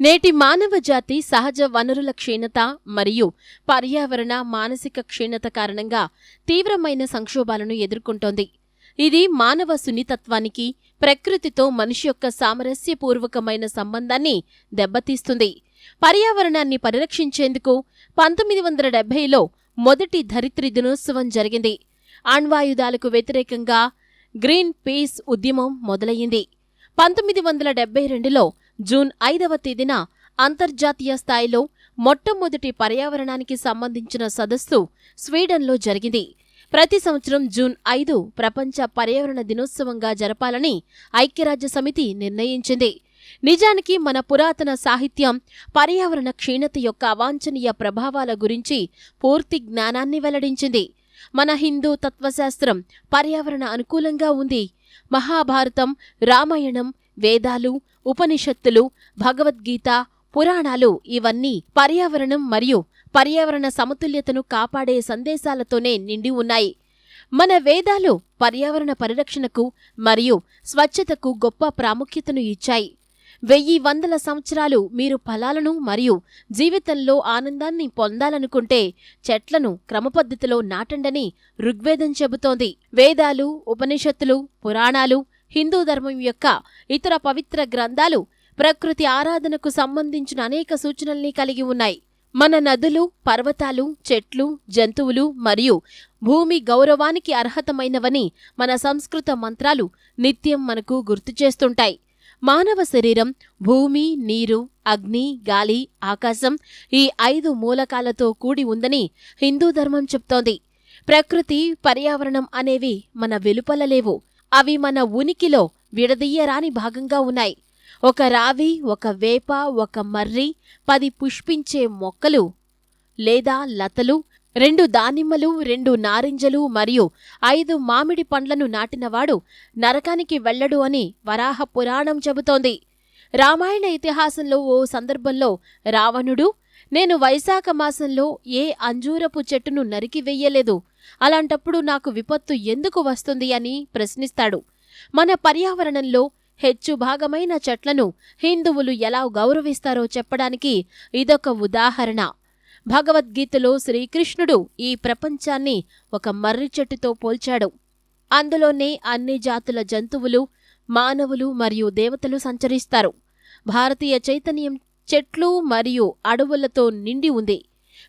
నేటి మానవ జాతి సహజ వనరుల క్షీణత మరియు పర్యావరణ మానసిక క్షీణత కారణంగా తీవ్రమైన సంక్షోభాలను ఎదుర్కొంటోంది. ఇది మానవ సున్నితత్వానికి, ప్రకృతితో మనిషి యొక్క సామరస్యపూర్వకమైన సంబంధాన్ని దెబ్బతీస్తుంది. పర్యావరణాన్ని పరిరక్షించేందుకు 1970లో మొదటి ధరిత్రి దినోత్సవం జరిగింది. అణ్వాయుధాలకు వ్యతిరేకంగా గ్రీన్ పీస్ ఉద్యమం మొదలయ్యింది. 1972లో జూన్ 5వ తేదీన అంతర్జాతీయ స్థాయిలో మొట్టమొదటి పర్యావరణానికి సంబంధించిన సదస్సు స్వీడన్లో జరిగింది. ప్రతి సంవత్సరం జూన్ 5 ప్రపంచ పర్యావరణ దినోత్సవంగా జరపాలని ఐక్యరాజ్యసమితి నిర్ణయించింది. నిజానికి మన పురాతన సాహిత్యం పర్యావరణ క్షీణత యొక్క అవాంఛనీయ ప్రభావాల గురించి పూర్తి జ్ఞానాన్ని వెల్లడించింది. మన హిందూ తత్వశాస్త్రం పర్యావరణ అనుకూలంగా ఉంది. మహాభారతం, రామాయణం, వేదాలు, ఉపనిషత్తులు, భగవద్గీత, పురాణాలు ఇవన్నీ పర్యావరణం మరియు పర్యావరణ సమతుల్యతను కాపాడే సందేశాలతోనే నిండి ఉన్నాయి. మన వేదాలు పర్యావరణ పరిరక్షణకు మరియు స్వచ్ఛతకు గొప్ప ప్రాముఖ్యతను ఇచ్చాయి. 1100 సంవత్సరాలు మీరు ఫలాలను మరియు జీవితంలో ఆనందాన్ని పొందాలనుకుంటే చెట్లను క్రమపద్ధతిలో నాటండని ఋగ్వేదం చెబుతోంది. వేదాలు, ఉపనిషత్తులు, పురాణాలు, హిందూ ధర్మం యొక్క ఇతర పవిత్ర గ్రంథాలు ప్రకృతి ఆరాధనకు సంబంధించిన అనేక సూచనల్ని కలిగి ఉన్నాయి. మన నదులు, పర్వతాలు, చెట్లు, జంతువులు మరియు భూమి గౌరవానికి అర్హతమైనవని మన సంస్కృత మంత్రాలు నిత్యం మనకు గుర్తు చేస్తుంటాయి. మానవ శరీరం భూమి, నీరు, అగ్ని, గాలి, ఆకాశం ఈ 5 మూలకాలతో కూడి ఉందని హిందూ ధర్మం చెప్తోంది. ప్రకృతి, పర్యావరణం అనేవి మన వెలుపల లేవు. అవి మన ఉనికిలో విడదీయరాని భాగంగా ఉన్నాయి. ఒక రావి, ఒక వేప, ఒక మర్రి, 10 పుష్పించే మొక్కలు లేదా లతలు, 2 దానిమ్మలు, 2 నారింజలు మరియు 5 మామిడి పండ్లను నాటినవాడు నరకానికి వెళ్లడు అని వరాహ పురాణం చెబుతోంది. రామాయణ ఇతిహాసంలో ఓ సందర్భంలో రావణుడు, నేను వైశాఖ మాసంలో ఏ అంజూరపు చెట్టును నరికి వెయ్యలేదు, అలాంటప్పుడు నాకు విపత్తు ఎందుకు వస్తుంది అని ప్రశ్నిస్తాడు. మన పర్యావరణంలో హెచ్చు భాగమైన చెట్లను హిందువులు ఎలా గౌరవిస్తారో చెప్పడానికి ఇదొక ఉదాహరణ. భగవద్గీతలో శ్రీకృష్ణుడు ఈ ప్రపంచాన్ని ఒక మర్రి చెట్టుతో పోల్చాడు. అందులోనే అన్ని జాతుల జంతువులు, మానవులు మరియు దేవతలు సంచరిస్తారు. భారతీయ చైతన్యం చెట్లు మరియు అడవులతో నిండి ఉంది.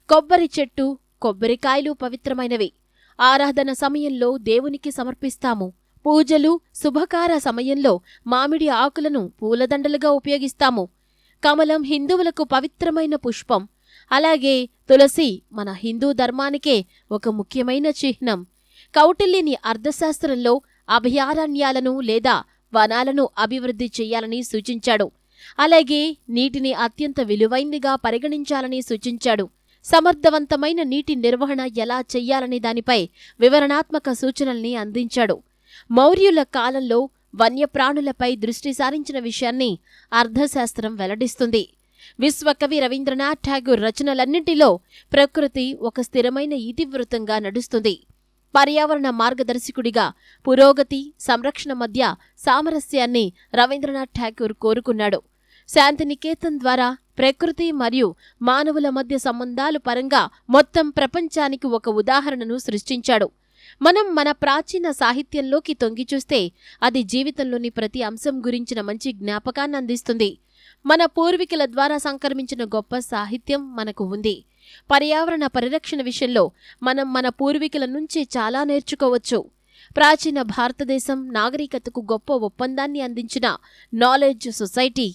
కొబ్బరి చెట్టు, కొబ్బరికాయలు పవిత్రమైనవి. ఆరాధన సమయంలో దేవునికి సమర్పిస్తాము. పూజలు, శుభకార సమయంలో మామిడి ఆకులను పూలదండలుగా ఉపయోగిస్తాము. కమలం హిందువులకు పవిత్రమైన పుష్పం. అలాగే తులసి మన హిందూ ధర్మానికే ఒక ముఖ్యమైన చిహ్నం. కౌటిల్యుని అర్థశాస్త్రంలో అభయారణ్యాలను లేదా వనాలను అభివృద్ధి చెయ్యాలని సూచించాడు. అలాగే నీటిని అత్యంత విలువైనదిగా పరిగణించాలని సూచించాడు. సమర్థవంతమైన నీటి నిర్వహణ ఎలా చెయ్యాలని దానిపై వివరణాత్మక సూచనల్ని అందించాడు. మౌర్యుల కాలంలో వన్యప్రాణులపై దృష్టి సారించిన విషయాన్ని అర్థశాస్త్రం వెల్లడిస్తుంది. విశ్వకవి రవీంద్రనాథ్ ఠాగూర్ రచనలన్నింటిలో ప్రకృతి ఒక స్థిరమైన ఇతివృత్తంగా నడుస్తుంది. పర్యావరణ మార్గదర్శకుడిగా పురోగతి, సంరక్షణ మధ్య సామరస్యాన్ని రవీంద్రనాథ్ ఠాగూర్ కోరుకున్నాడు. శాంతినికేతన్ ద్వారా ప్రకృతి మరియు మానవుల మధ్య సంబంధాలు పరంగా మొత్తం ప్రపంచానికి ఒక ఉదాహరణను సృష్టించాడు. మనం మన ప్రాచీన సాహిత్యంలోకి తొంగిచూస్తే అది జీవితంలోని ప్రతి అంశం గురించిన మంచి జ్ఞాపకాన్ని అందిస్తుంది. మన పూర్వీకుల ద్వారా సంక్రమించిన గొప్ప సాహిత్యం మనకు ఉంది. పర్యావరణ పరిరక్షణ విషయంలో మనం మన పూర్వీకుల నుంచి చాలా నేర్చుకోవచ్చు. ప్రాచీన భారతదేశం నాగరికతకు గొప్ప ఒప్పందాన్ని అందించిన నాలెడ్జ్ సొసైటీ.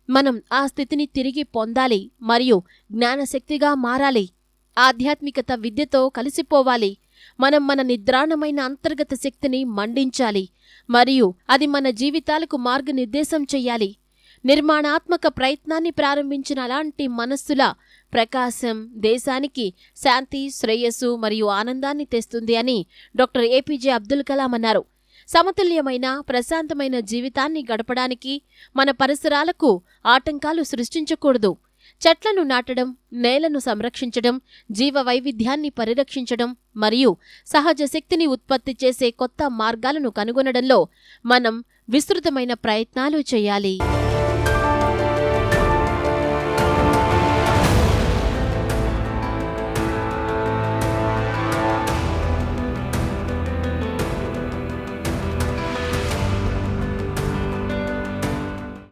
మనం ఆ స్థితిని తిరిగి పొందాలి మరియు జ్ఞానశక్తిగా మారాలి. ఆధ్యాత్మికత విద్యతో కలిసిపోవాలి. మనం మన నిద్రాణమైన అంతర్గత శక్తిని మండించాలి మరియు అది మన జీవితాలకు మార్గనిర్దేశం చెయ్యాలి. నిర్మాణాత్మక ప్రయత్నాన్ని ప్రారంభించిన అలాంటి మనస్సుల ప్రకాశం దేశానికి శాంతి, శ్రేయస్సు మరియు ఆనందాన్ని తెస్తుంది అని డాక్టర్ ఏపీజే అబ్దుల్ కలాం అన్నారు. సమతుల్యమైన, ప్రశాంతమైన జీవితాన్ని గడపడానికి మన పరిసరాలకు ఆటంకాలు సృష్టించకూడదు. చెట్లను నాటడం, నేలను సంరక్షించడం, జీవ వైవిధ్యాన్ని పరిరక్షించడం మరియు సహజ శక్తిని ఉత్పత్తి చేసే కొత్త మార్గాలను కనుగొనడంలో మనం విస్తృతమైన ప్రయత్నాలు చేయాలి.